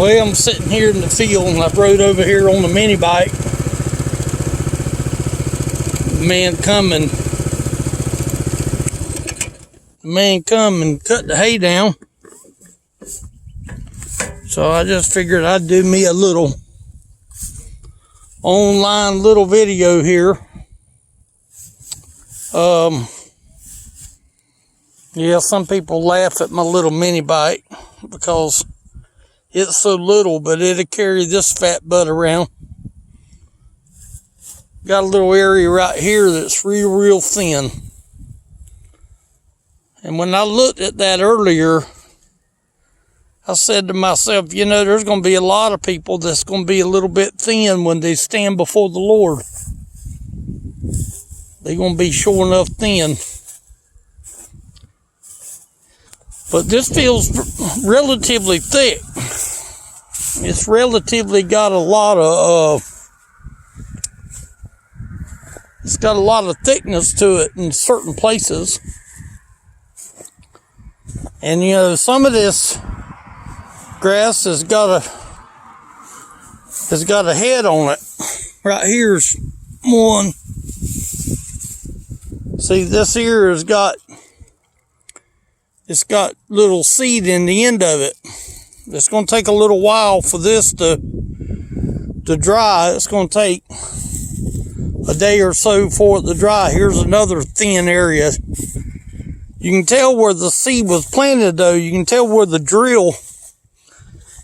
Well, I'm sitting here in the field and I rode over here on the mini bike. The man come and cut the hay down. So I just figured I'd do me a little online little video here. Yeah, some people laugh at my little mini bike because it's so little, but it'll carry this fat butt around. Got a little area right here that's real thin. And when I looked at that earlier, I said to myself, you know, there's going to be a lot of people that's going to be a little bit thin when they stand before the Lord. They're going to be sure enough thin. But this feels relatively thick. It's relatively got a lot of it's got a lot of thickness to it in certain places. And you know, some of this grass has got a head on it. Right here's one. See, this here has got little seed in the end of it. It's going to take a little while for this to dry. It's going to take a day or so for it to dry. Here's another thin area. You can tell where the seed was planted, though. You can tell where the drill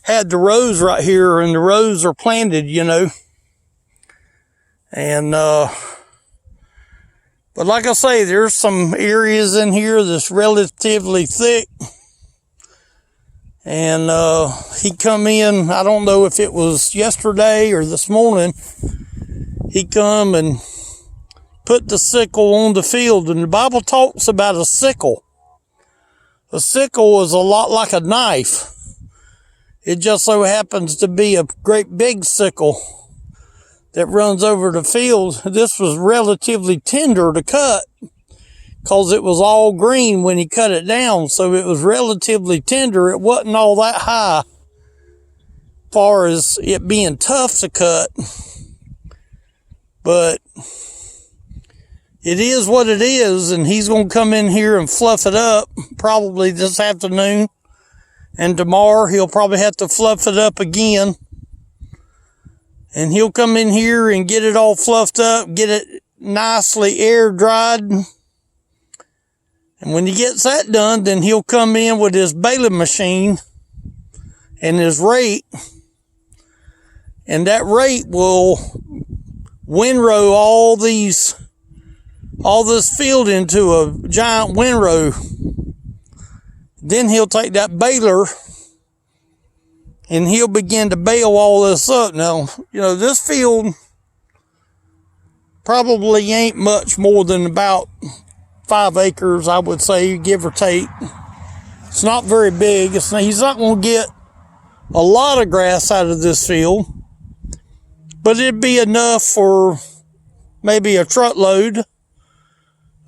had the rows right here, and the rows are planted, you know. And but like I say, there's some areas in here that's relatively thick. And he come in, I don't know if it was yesterday or this morning, he come and put the sickle on the field. And the Bible talks about a sickle. A sickle is a lot like a knife. It just so happens to be a great big sickle that runs over the field. This was relatively tender to cut because it was all green when he cut it down. So it was relatively tender. It wasn't all that high as far as it being tough to cut. But it is what it is, and he's going to come in here and fluff it up probably this afternoon. And tomorrow he'll probably have to fluff it up again. And he'll come in here and get it all fluffed up, get it nicely air dried. And when he gets that done, then he'll come in with his baling machine and his rake. And that rake will windrow all this field into a giant windrow. Then he'll take that baler and he'll begin to bale all this up. Now, you know, this field probably ain't much more than about 5 acres, I would say, give or take. It's not very big. He's not going to get a lot of grass out of this field, but it'd be enough for maybe a truckload,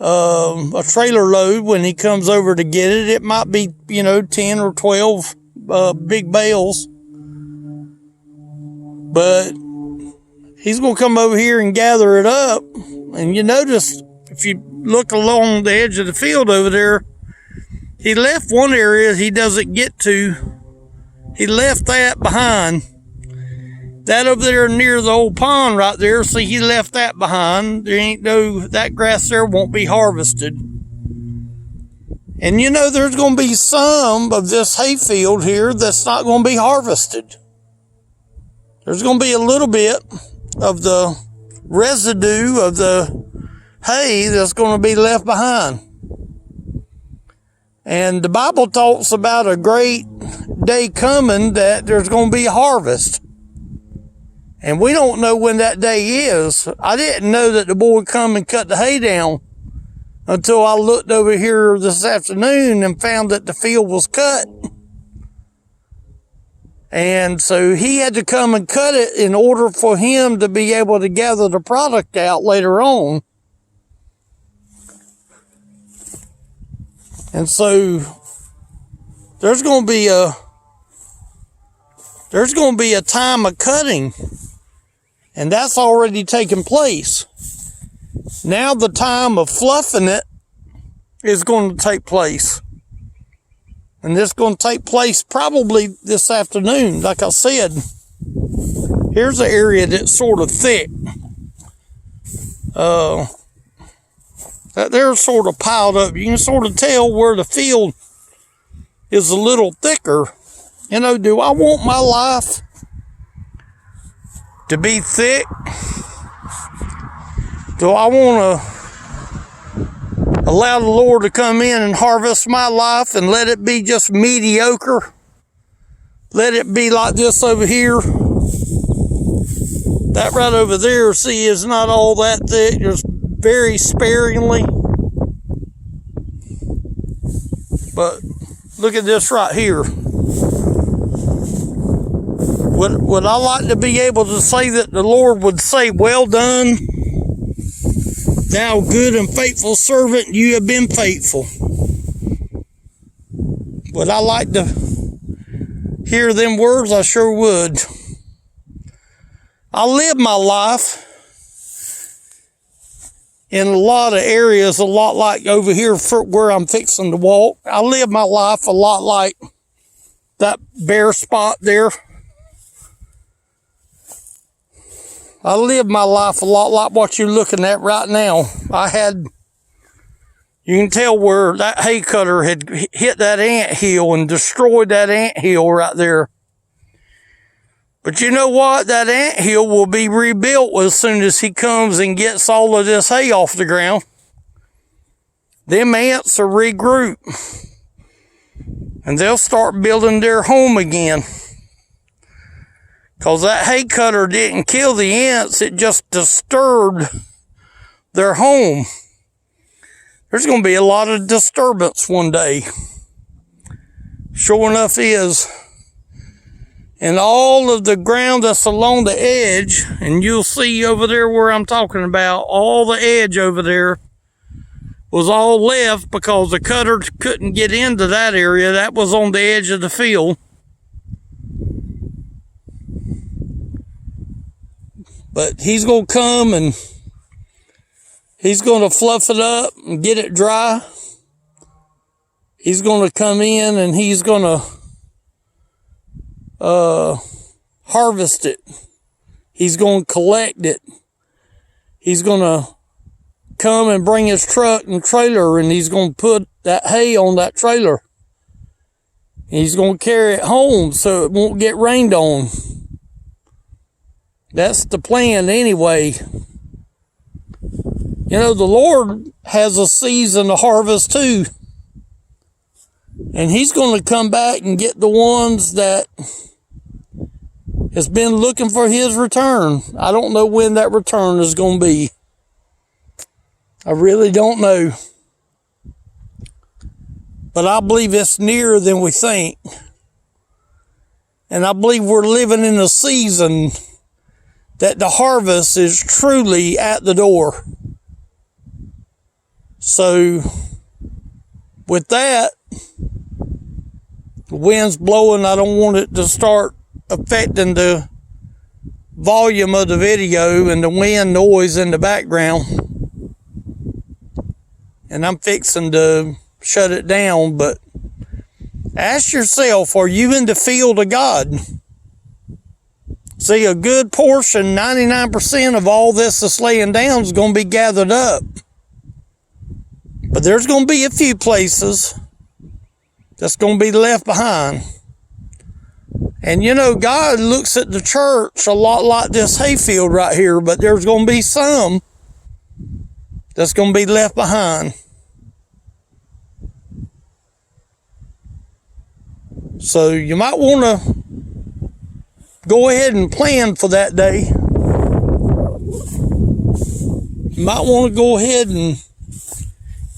a trailer load when he comes over to get it. It might be, you know, 10 or 12 big bales, but he's going to come over here and gather it up. And you notice, if you look along the edge of the field over there, he left one area he doesn't get to. He left that behind. That over there near the old pond right there, see, he left that behind. There ain't that grass there won't be harvested. And you know, there's going to be some of this hayfield here that's not going to be harvested. There's going to be a little bit of the residue of the hay that's going to be left behind. And the Bible talks about a great day coming that there's going to be a harvest. And we don't know when that day is. I didn't know that the boy would come and cut the hay down until I looked over here this afternoon and found that the field was cut. And so he had to come and cut it in order for him to be able to gather the product out later on. And so there's going to be there's going to be a time of cutting, and that's already taken place. Now the time of fluffing it is going to take place. And this is going to take place probably this afternoon. Like I said, here's an area that's sort of thick. They're sort of piled up. You can sort of tell where the field is a little thicker. You know, do I want my life to be thick? Do I want to allow the Lord to come in and harvest my life and let it be just mediocre? Let it be like this over here. That right over there, see, is not all that thick, just very sparingly. But look at this right here. Would I like to be able to say that the Lord would say, well done, thou good and faithful servant, you have been faithful? Would I like to hear them words? I sure would. I live my life in a lot of areas, a lot like over here where I'm fixing to walk. I live my life a lot like that bare spot there. I live my life a lot like what you're looking at right now. You can tell where that hay cutter had hit that anthill and destroyed that anthill right there. But you know what? That anthill will be rebuilt as soon as he comes and gets all of this hay off the ground. Them ants will regroup. And they'll start building their home again. Because that hay cutter didn't kill the ants, it just disturbed their home. There's going to be a lot of disturbance one day. Sure enough is. And all of the ground that's along the edge, and you'll see over there where I'm talking about, all the edge over there was all left because the cutter couldn't get into that area. That was on the edge of the field. But he's going to come and he's going to fluff it up and get it dry. He's going to come in and he's going to harvest it. He's going to collect it. He's going to come and bring his truck and trailer, and he's going to put that hay on that trailer. He's going to carry it home so it won't get rained on. That's the plan anyway. You know, the Lord has a season of harvest too. And he's going to come back and get the ones that has been looking for his return. I don't know when that return is going to be. I really don't know. But I believe it's nearer than we think. And I believe we're living in a season that the harvest is truly at the door. So, with that, the wind's blowing. I don't want it to start affecting the volume of the video and the wind noise in the background. And I'm fixing to shut it down, but ask yourself, are you in the field of God? See, a good portion, 99% of all this that's laying down is going to be gathered up. But there's going to be a few places that's going to be left behind. And you know, God looks at the church a lot like this hayfield right here, but there's going to be some that's going to be left behind. So you might want to go ahead and plan for that day. You might want to go ahead and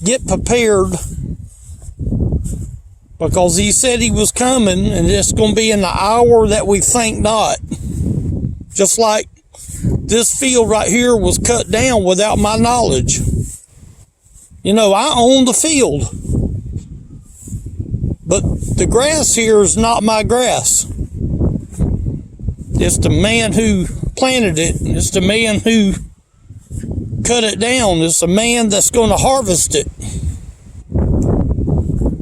get prepared, because he said he was coming, and it's going to be in the hour that we think not. Just like this field right here was cut down without my knowledge. You know, I own the field, but the grass here is not my grass. It's the man who planted it. It's the man who cut it down. It's the man that's going to harvest it.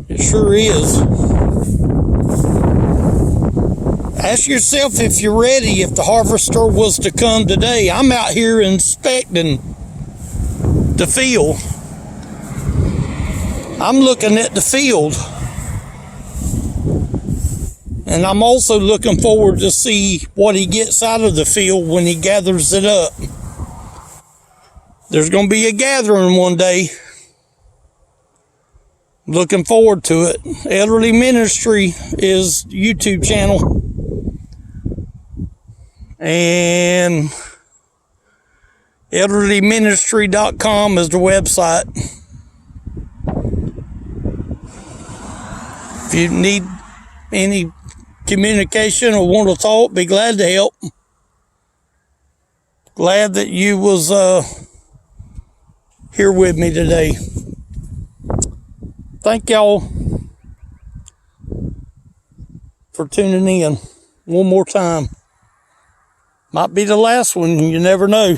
It sure is. Ask yourself if you're ready if the harvester was to come today. I'm out here inspecting the field. I'm looking at the field. And I'm also looking forward to see what he gets out of the field when he gathers it up. There's going to be a gathering one day. Looking forward to it. Elderly Ministry is YouTube channel. And elderlyministry.com is the website. If you need any communication or want to talk, be glad to help. Glad that you was here with me today. Thank y'all for tuning in one more time. Might be the last one, you never know.